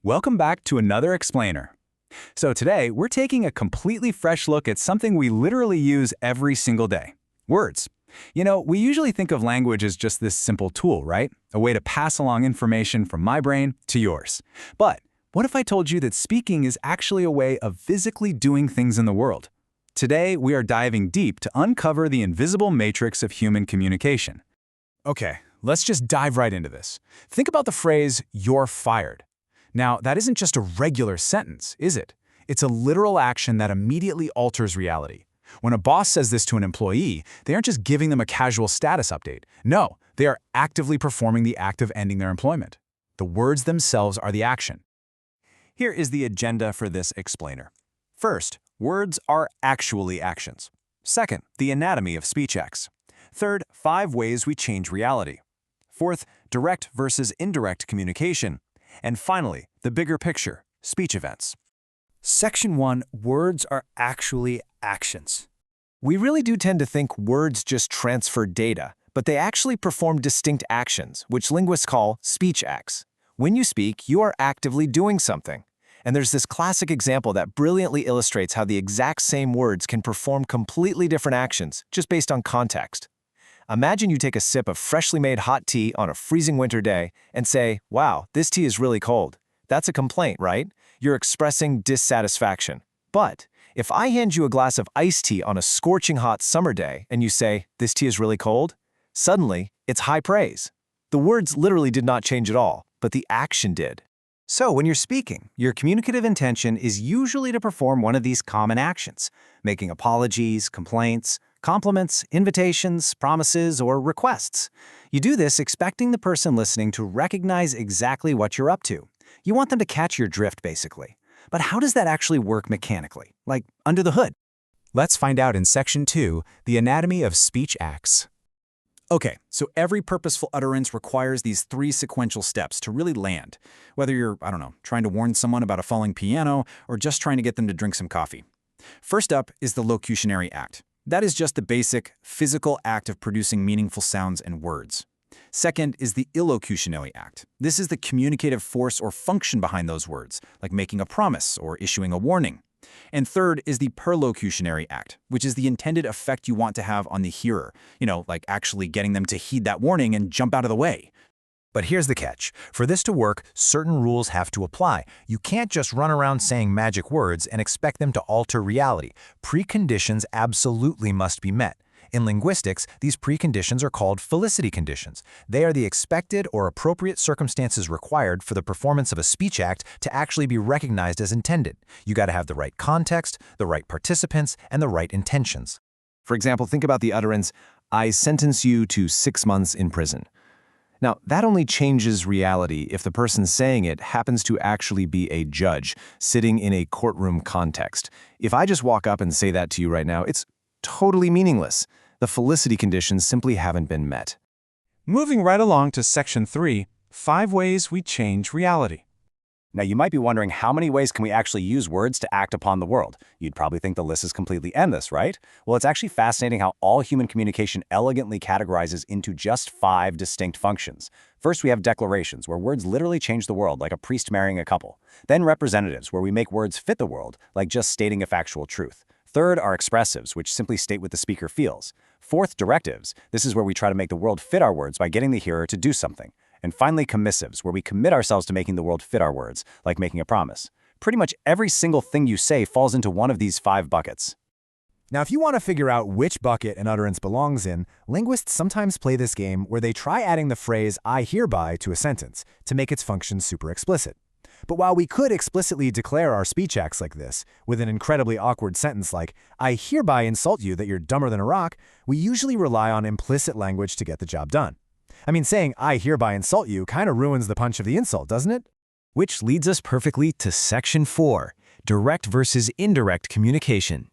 Welcome back to another explainer. So today, we're taking a completely fresh look at something we literally use every single day: words. We usually think of language as just this simple tool, right? A way to pass along information from my brain to yours. But what if I told you that speaking is actually a way of physically doing things in the world? Today, we are diving deep to uncover the invisible matrix of human communication. Okay, let's just dive right into this. Think about the phrase, "you're fired." Now, that isn't just a regular sentence, is it? It's a literal action that immediately alters reality. When a boss says this to an employee, they aren't just giving them a casual status update. No, they are actively performing the act of ending their employment. The words themselves are the action. Here is the agenda for this explainer. First, words are actually actions. Second, the anatomy of speech acts. Third, 5 ways we change reality. Fourth, direct versus indirect communication. And finally, the bigger picture, speech events. Section 1, words are actually actions. We really do tend to think words just transfer data, but they actually perform distinct actions, which linguists call speech acts. When you speak, you are actively doing something. And there's this classic example that brilliantly illustrates how the exact same words can perform completely different actions, just based on context. Imagine you take a sip of freshly made hot tea on a freezing winter day and say, "Wow, this tea is really cold." That's a complaint, right? You're expressing dissatisfaction. But if I hand you a glass of iced tea on a scorching hot summer day and you say, "This tea is really cold," suddenly, it's high praise. The words literally did not change at all, but the action did. So when you're speaking, your communicative intention is usually to perform one of these common actions, making apologies, complaints, compliments, invitations, promises, or requests. You do this expecting the person listening to recognize exactly what you're up to. You want them to catch your drift, basically. But how does that actually work mechanically, like under the hood? Let's find out in Section 2, the anatomy of speech acts. Okay, so every purposeful utterance requires these 3 sequential steps to really land, whether you're, trying to warn someone about a falling piano or just trying to get them to drink some coffee. First up is the locutionary act. That is just the basic, physical act of producing meaningful sounds and words. Second is the illocutionary act. This is the communicative force or function behind those words, like making a promise or issuing a warning. And third is the perlocutionary act, which is the intended effect you want to have on the hearer, like actually getting them to heed that warning and jump out of the way. But here's the catch. For this to work, certain rules have to apply. You can't just run around saying magic words and expect them to alter reality. Preconditions absolutely must be met. In linguistics, these preconditions are called felicity conditions. They are the expected or appropriate circumstances required for the performance of a speech act to actually be recognized as intended. You got to have the right context, the right participants, and the right intentions. For example, think about the utterance, "I sentence you to 6 months in prison." Now, that only changes reality if the person saying it happens to actually be a judge sitting in a courtroom context. If I just walk up and say that to you right now, it's totally meaningless. The felicity conditions simply haven't been met. Moving right along to Section 3, 5 ways we change reality. Now, you might be wondering, how many ways can we actually use words to act upon the world? You'd probably think the list is completely endless, right? Well, it's actually fascinating how all human communication elegantly categorizes into just 5 distinct functions. First, we have declarations, where words literally change the world, like a priest marrying a couple. Then representatives, where we make words fit the world, like just stating a factual truth. Third are expressives, which simply state what the speaker feels. Fourth, directives. This is where we try to make the world fit our words by getting the hearer to do something. And finally, commissives, where we commit ourselves to making the world fit our words, like making a promise. Pretty much every single thing you say falls into one of these 5 buckets. Now, if you want to figure out which bucket an utterance belongs in, linguists sometimes play this game where they try adding the phrase "I hereby" to a sentence to make its function super explicit. But while we could explicitly declare our speech acts like this, with an incredibly awkward sentence like, "I hereby insult you that you're dumber than a rock," we usually rely on implicit language to get the job done. I mean, saying "I hereby insult you" kind of ruins the punch of the insult, doesn't it? Which leads us perfectly to Section 4, direct versus indirect communication.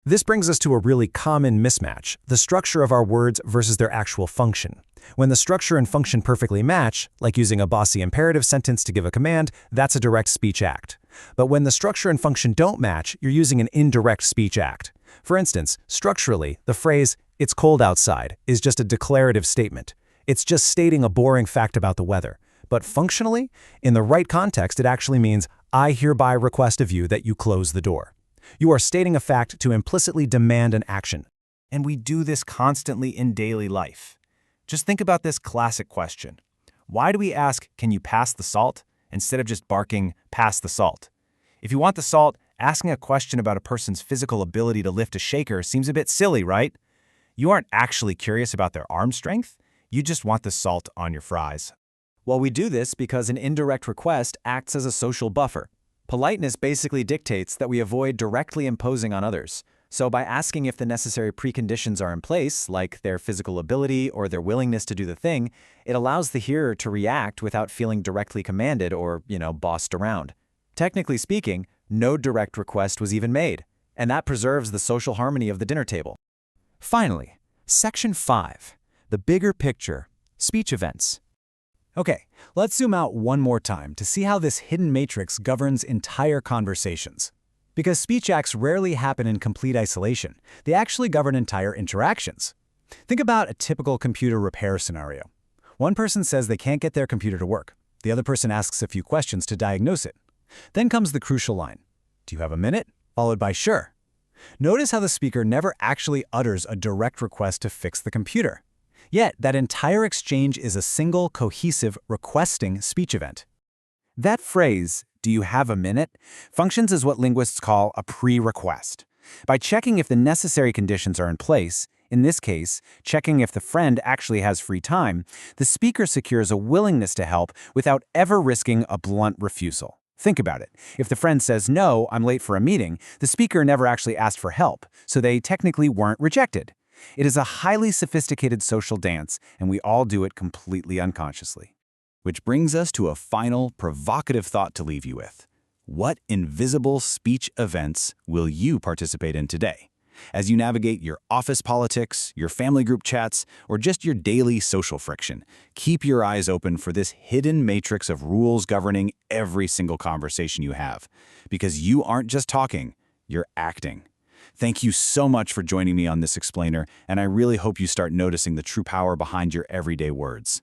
This brings us to a really common mismatch, the structure of our words versus their actual function. When the structure and function perfectly match, like using a bossy imperative sentence to give a command, that's a direct speech act. But when the structure and function don't match, you're using an indirect speech act. For instance, structurally, the phrase, "It's cold outside," is just a declarative statement. It's just stating a boring fact about the weather. But functionally, in the right context, it actually means, I hereby request of you that you close the door. You are stating a fact to implicitly demand an action. And we do this constantly in daily life. Just think about this classic question. Why do we ask, can you pass the salt, instead of just barking, pass the salt? If you want the salt, asking a question about a person's physical ability to lift a shaker seems a bit silly, right? You aren't actually curious about their arm strength. You just want the salt on your fries. Well, we do this because an indirect request acts as a social buffer. Politeness basically dictates that we avoid directly imposing on others. So by asking if the necessary preconditions are in place, like their physical ability or their willingness to do the thing, it allows the hearer to react without feeling directly commanded or, bossed around. Technically speaking, no direct request was even made, and that preserves the social harmony of the dinner table. Finally, Section 5, the bigger picture, speech events. Okay, let's zoom out one more time to see how this hidden matrix governs entire conversations. Because speech acts rarely happen in complete isolation, they actually govern entire interactions. Think about a typical computer repair scenario. One person says they can't get their computer to work. The other person asks a few questions to diagnose it. Then comes the crucial line, "Do you have a minute?" followed by "Sure." Notice how the speaker never actually utters a direct request to fix the computer. Yet, that entire exchange is a single, cohesive, requesting speech event. That phrase, "Do you have a minute?" functions as what linguists call a pre-request. By checking if the necessary conditions are in place, in this case, checking if the friend actually has free time, the speaker secures a willingness to help without ever risking a blunt refusal. Think about it. If the friend says, "No, I'm late for a meeting," the speaker never actually asked for help, so they technically weren't rejected. It is a highly sophisticated social dance, and we all do it completely unconsciously. Which brings us to a final, provocative thought to leave you with. What invisible speech events will you participate in today? As you navigate your office politics, your family group chats, or just your daily social friction, keep your eyes open for this hidden matrix of rules governing every single conversation you have. Because you aren't just talking, you're acting. Thank you so much for joining me on this explainer, and I really hope you start noticing the true power behind your everyday words.